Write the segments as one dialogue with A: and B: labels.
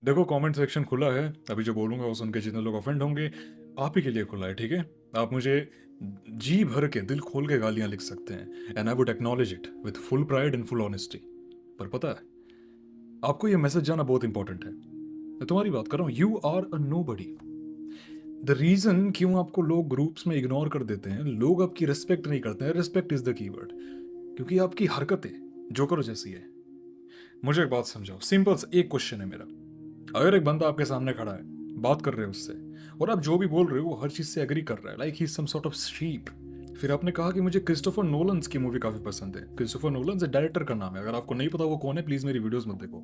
A: देखो, comment section खुला है। अभी जो बोलूंगा वो सुन के जितने लोग ऑफेंड होंगे, आप ही के लिए खुला है, ठीक है। आप मुझे जी भर के, दिल खोल के गालियां लिख सकते हैं, and I would acknowledge it with full pride and full honesty. पर पता है, आपको ये मैसेज जाना बहुत इंपॉर्टेंट है। मैं तुम्हारी बात कर रहा हूँ, you are a nobody. The reason क्यों आपको लोग ग्रुप्स में इग्नोर कर देते हैं, लोग आपकी रिस्पेक्ट नहीं करते हैं, रिस्पेक्ट इज द कीवर्ड, क्योंकि आपकी हरकतें जोकर जैसी है। मुझे एक बात समझाओ, सिंपल सा एक क्वेश्चन है मेरा। अगर एक बंदा आपके सामने खड़ा है, बात कर रहे हो उससे, और आप जो भी बोल रहे हो वो हर चीज से एग्री कर रहा है, like he some sort of sheep. फिर आपने कहा कि मुझे क्रिस्टोफर नोलन्स की मूवी काफी पसंद है। क्रिस्टोफर नोलन्स डायरेक्टर का नाम है, अगर आपको नहीं पता वो कौन है प्लीज मेरी वीडियोस मत देखो।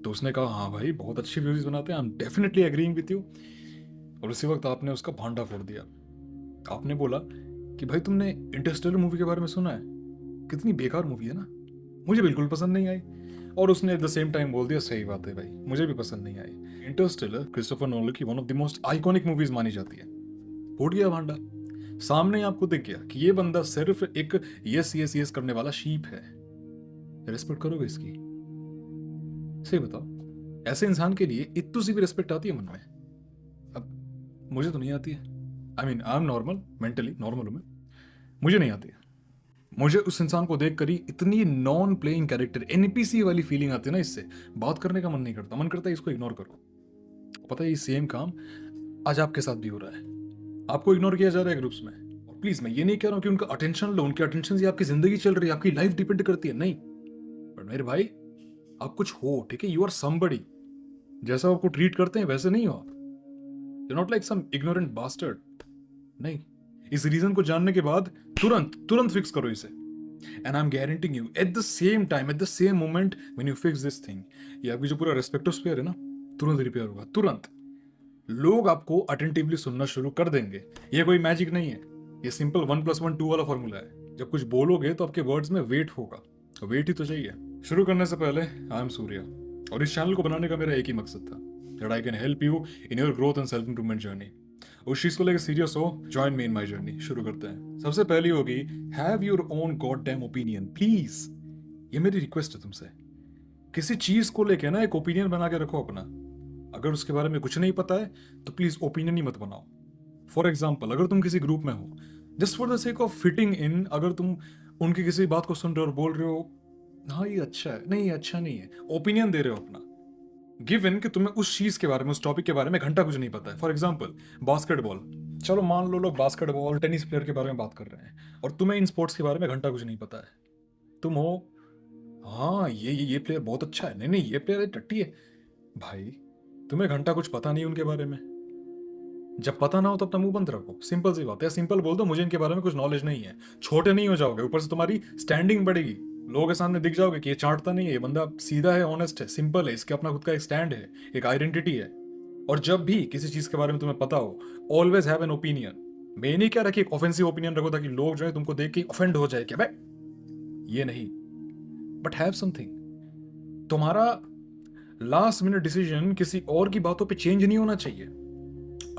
A: तो उसने कहा हाँ भाई बहुत अच्छी मूवीज बनाते हैं, I am definitely agreeing with you. और उसी वक्त आपने उसका भांडा फोड़ दिया। आपने बोला कि भाई तुमने इंटरस्टेलर मूवी के बारे में सुना है, कितनी बेकार मूवी है ना, मुझे बिल्कुल पसंद नहीं आई। और उसने एट द सेम टाइम बोल दिया सही बात है भाई, मुझे भी पसंद नहीं आई। इंटरस्टेलर क्रिस्टोफर नोलन की one of the most iconic movies मानी जाती है। फूट गया भांडा। सामने ही आपको दिख गया कि ये बंदा सिर्फ एक यस यस यस करने वाला शीप है। रिस्पेक्ट करोगे इसकी? सही बताओ, ऐसे इंसान के लिए इतनी सी भी रिस्पेक्ट आती है मन में? अब मुझे तो नहीं आती है। I mean I am normal, mentally normal हूं मैं, मुझे नहीं आती है। मुझे उस इंसान को देख कर ही इतनी नॉन प्लेइंग कैरेक्टर एनपीसी वाली फीलिंग आती है ना, इससे बात करने का मन नहीं करता, मन करता है इसको इग्नोर करो। पता है ये सेम काम आज आपके साथ भी हो रहा है। आपको इग्नोर किया जा रहा है ग्रुप्स में। और प्लीज मैं ये नहीं कह रहा हूं कि उनका अटेंशन लो, उनके अटेंशन से आपकी जिंदगी चल रही है, आपकी लाइफ डिपेंड करती है, नहीं। पर मेरे भाई, आप कुछ हो, ठीक है, यू आर समबडी। जैसा आपको ट्रीट करते हैं वैसे नहीं हो आप। You not like some ignorant bastard. नहीं। इस रीजन को जानने के बाद तुरंत तुरंत फिक्स करो इसे। And I am guaranteeing you at the same time, at the same moment when you fix this thing, ये आपकी जो पूरा रेस्पेक्टोस्फीयर है ना, तुरंत रिपेयर होगा, तुरंत। लोग आपको अटेंटिवली सुनना शुरू कर देंगे। ये कोई मैजिक नहीं है, ये सिंपल 1+1 2 वाला फॉर्मूला है। जब कुछ बोलोगे तो आपके वर्ड्स में वेट होगा, वेट ही तो चाहिए। शुरू करने से पहले आई एम सूर्या, और इस चैनल को बनाने का मेरा एक ही मकसद था, that I can help you in your growth and self improvement journey. उस चीज को लेकर सीरियस हो, join me in my journey. शुरू करते हैं। सबसे पहली होगी, have your own god damn opinion please. ये मेरी रिक्वेस्ट है तुमसे। किसी चीज को लेके ना एक ओपिनियन बना के रखो अपना। अगर उसके बारे में कुछ नहीं पता है तो प्लीज ओपिनियन ही मत बनाओ। फॉर एग्जाम्पल, अगर तुम किसी ग्रुप में हो, just for the sake of fitting in, अगर तुम उनकी किसी बात को सुन रहे हो और बोल रहे हो हाँ ये अच्छा है, नहीं ये अच्छा नहीं है, ओपिनियन दे रहे हो अपना, गिवन कि तुम्हें उस चीज के बारे में, उस टॉपिक के बारे में घंटा कुछ नहीं पता है। फॉर एग्जाम्पल बास्केटबॉल, चलो मान लो लोग बास्केटबॉल टेनिस प्लेयर के बारे में बात कर रहे हैं, और तुम्हें इन स्पोर्ट्स के बारे में घंटा कुछ नहीं पता है। तुम हो हाँ ये प्लेयर बहुत अच्छा है, नहीं नहीं ये प्लेयर टट्टी है। भाई, तुम्हें घंटा कुछ पता नहीं उनके बारे में। जब पता ना हो तो अपना मुंह बंद रखो, सिंपल सी बात है। सिंपल बोल दो मुझे इनके बारे में कुछ नॉलेज नहीं है। छोटे नहीं हो जाओगे, ऊपर से तुम्हारी स्टैंडिंग बढ़ेगी, लोगों के सामने दिख जाओगे कि ये चाटता नहीं है, ये बंदा सीधा है, ऑनेस्ट है, सिंपल है, इसके अपना खुद का एक स्टैंड है, एक आइडेंटिटी है। और जब भी किसी चीज के बारे में तुम्हें पता हो, ऑलवेज हैव एन ओपिनियन। मैं नहीं कह रहा कि एक ऑफेंसिव ओपिनियन रखो ताकि लोग जो है तुमको देख के ऑफेंड हो जाए क्या भाई, ये नहीं। But have something. तुम्हारा लास्ट मिनट डिसीजन किसी और की बातों पे चेंज नहीं होना चाहिए।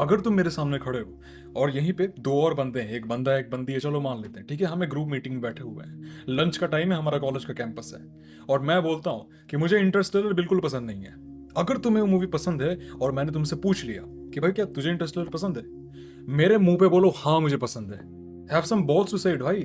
A: अगर तुम मेरे सामने खड़े हो और यहीं पे दो और बंदे हैं, एक बंदा है एक बंदी है, चलो मान लेते हैं, ठीक है, हमें ग्रुप मीटिंग में बैठे हुए हैं, लंच का टाइम है, हमारा कॉलेज का कैंपस है, और मैं बोलता हूं कि मुझे इंटरस्टेलर बिल्कुल पसंद नहीं है। अगर तुम्हें वो मूवी पसंद है और मैंने तुमसे पूछ लिया कि भाई क्या तुझे इंटरस्टेलर पसंद है, मेरे मुंह पे बोलो हाँ मुझे पसंद है। हैव सम बॉल्स टू से इट भाई।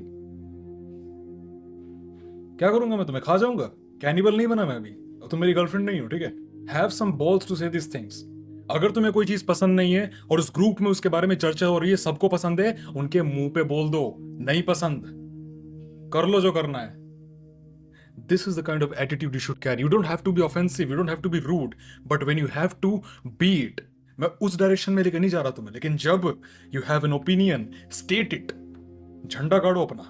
A: क्या करूंगा मैं, तुम्हें खा जाऊंगा? कैनिबल नहीं बना मैं अभी, और तुम मेरी गर्लफ्रेंड नहीं हो, ठीक है। हैव सम बॉल्स टू से दिस थिंग्स। अगर तुम्हें कोई चीज पसंद नहीं है और उस ग्रुप में उसके बारे में चर्चा हो रही है, सबको पसंद है, उनके मुंह पे बोल दो नहीं पसंद, कर लो जो करना है। This is the kind of attitude you should carry. You don't have to be offensive, you don't have to be rude, but when you have to be it. मैं उस डायरेक्शन में लेकर नहीं जा रहा तुम्हें, लेकिन जब you have an opinion, state it. झंडा गाड़ो अपना,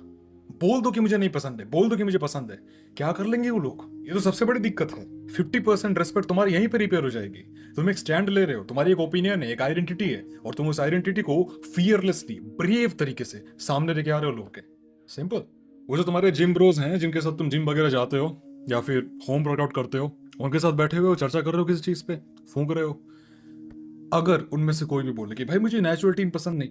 A: बोल दो कि मुझे नहीं पसंद है, बोल दो कि मुझे पसंद है। क्या कर लेंगे वो लोग? ये तो सबसे बड़ी दिक्कत है। 50% रेस्पेक्ट तुम्हारी यहीं पर रिपेयर हो जाएगी। तुम एक स्टैंड ले रहे हो, तुम्हारी एक ओपिनियन है, एक आइडेंटिटी है, और तुम उस आइडेंटिटी को फियरलेसली, ब्रेव तरीके से सामने लेके आ रहे हो लोग के। सिंपल। वो जो तुम्हारे जिम ब्रोज हैं जिनके साथ तुम जिम वगैरह जाते हो या फिर होम वर्कआउट करते हो, उनके साथ बैठे हुए हो, चर्चा कर रहे हो किसी चीज पे, फूंक रहे हो, अगर उनमें से कोई भी बोले कि भाई मुझे नेचुरल टीन पसंद नहीं,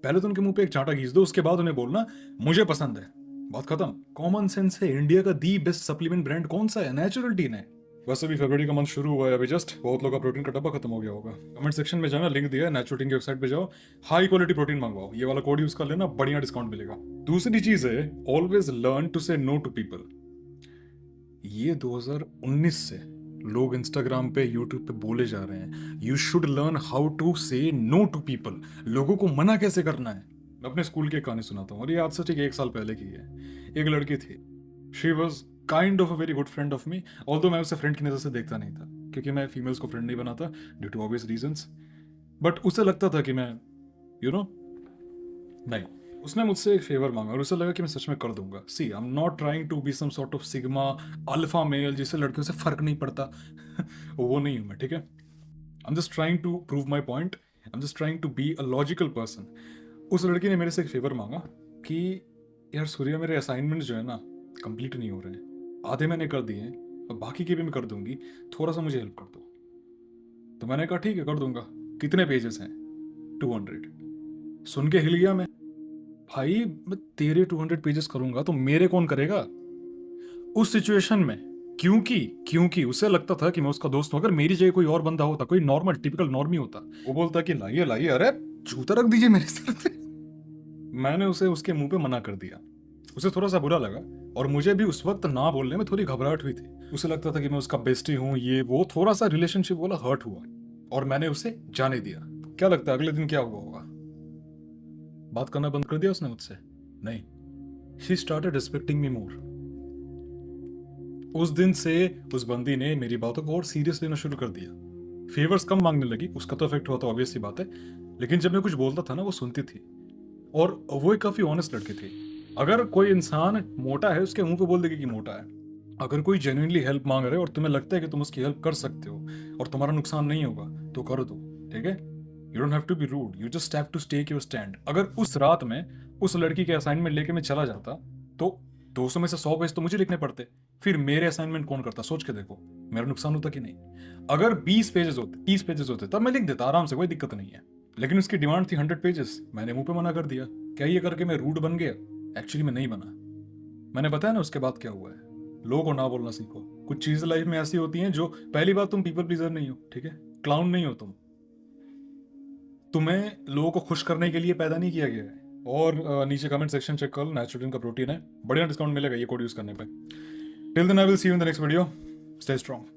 A: पहले तो उनके मुंह पे एक चांटा घींच दो, उसके बाद उन्हें बोलना मुझे पसंद है। बात खत्म। कॉमन सेंस है। इंडिया का दी बेस्ट सप्लीमेंट ब्रांड कौन सा है? नेचुरल टीन है। वैसे भी फरवरी का मंथ शुरू हुआ है अभी जस्ट, बहुत लोग का प्रोटीन का डब्बा खत्म हो गया होगा। कमेंट सेक्शन में जाना, लिंक दिया है, नेचुरोटीन की वेबसाइट पे जाओ, हाई क्वालिटी प्रोटीन मंगवाओ, ये वाला कोड यूज कर लेना, बढ़िया डिस्काउंट मिलेगा। दूसरी चीज है, always learn to say no to people. ये 2019 से लोग इंस्टाग्राम पे, यूट्यूब पे बोले जा रहे हैं, you should learn how to say no to people. लोगों को मना कैसे करना है। मैं अपने स्कूल की एक कहानी सुनाता हूँ, और ये आज से ठीक 1 साल पहले की है। एक लड़की थी, she was kind of a very good friend of me, although मैं उसे फ्रेंड की नजर से देखता नहीं था, क्योंकि मैं फीमेल्स को फ्रेंड नहीं बनाता due to obvious reasons. But उसे लगता था कि मैं, यू नो, नहीं। उसने मुझसे एक फेवर मांगा और उसे लगा कि मैं सच में कर दूंगा। See, I am not trying to be some sort of sigma alpha male जिससे लड़कियों से फर्क नहीं पड़ता। वो नहीं हूं मैं, ठीक है। I am just trying to prove my point, I am just trying to be a logical person. उस लड़की ने मेरे से एक फेवर मांगा कि यार सूर्या, मेरे असाइनमेंट जो है ना कंप्लीट नहीं हो रहे हैं, आधे मैंने कर दिए हैं और बाकी के भी मैं कर दूंगी, थोड़ा सा मुझे हेल्प कर दो। तो मैंने कहा ठीक है, कर दूंगा। कितने पेजेस हैं? 200। सुन के हिल गया मैं। भाई, मैं तेरे 200 पेजेस करूंगा तो मेरे कौन करेगा उस सिचुएशन में? क्योंकि क्योंकि उसे लगता था कि मैं उसका दोस्त हूं। अगर मेरी जगह कोई और बंदा होता, कोई नॉर्मल टिपिकल नॉर्मी होता, वो बोलता कि लाइए लाइए, अरे जूता रख दीजिए मेरे सर पे। मैंने उसे उसके मुंह पे मना कर दिया। उसे थोड़ा सा बुरा लगा, और मुझे भी उस वक्त ना बोलने में थोड़ी घबराहट हुई थी। उसे लगता था कि मैं उसका बेस्टी हूं, ये वो, थोड़ा सा रिलेशनशिप वाला हर्ट हुआ, और मैंने उसे जाने दिया। क्या लगता है अगले दिन क्या हुआ होगा? बात करना बंद कर दिया उसने मुझसे? नहीं, शी स्टार्टेड रिस्पेक्टिंग मी मोर। उस दिन से उस बंदी ने मेरी बातों को और सीरियस लेना शुरू कर दिया, फेवर्स कम मांगने लगी। उसका तो इफेक्ट हुआ था, ऑब्वियस सी बात है, लेकिन जब मैं कुछ बोलता था ना, वो सुनती थी। और वो एक काफी ऑनेस्ट लड़की थी। अगर कोई इंसान मोटा है, उसके मुंह पे बोल देगी कि मोटा है। अगर कोई जेन्युइनली हेल्प मांग रहा है और तुम्हें लगता है कि तुम उसकी हेल्प कर सकते हो और तुम्हारा नुकसान नहीं होगा, तो कर दो, ठीक है। You don't have to be rude, you just have to take your stand. अगर उस रात में उस लड़की के असाइनमेंट लेके मैं चला जाता, तो 200 में से 100 पेज तो मुझे लिखने पड़ते। फिर मेरे असाइनमेंट कौन करता? सोच के देखो, मेरा नुकसान होता कि नहीं। अगर 20 पेजेस होते, 30 पेजेस होते, तब मैं लिख देता आराम से, कोई दिक्कत नहीं है। लेकिन उसकी डिमांड थी 100 पेजेस, मैंने मुंह पे मना कर दिया। क्या ये करके मैं रूड बन गया? एक्चुअली मैं नहीं बना। मैंने बताया ना उसके बाद क्या हुआ है। लोगों को ना बोलना सीखो। कुछ चीजें लाइफ में ऐसी होती हैं जो, पहली बात, तुम पीपल प्लीजर नहीं हो, ठीक है। क्लाउन नहीं हो तुम। तुम्हें लोगों को खुश करने के लिए पैदा नहीं किया गया है। और नीचे कमेंट सेक्शन चेक कर लो, नेचुरोटीन का प्रोटीन है, बढ़िया डिस्काउंट मिलेगा ये कोड यूज करने पे। Till then I will see you in the next video. Stay strong.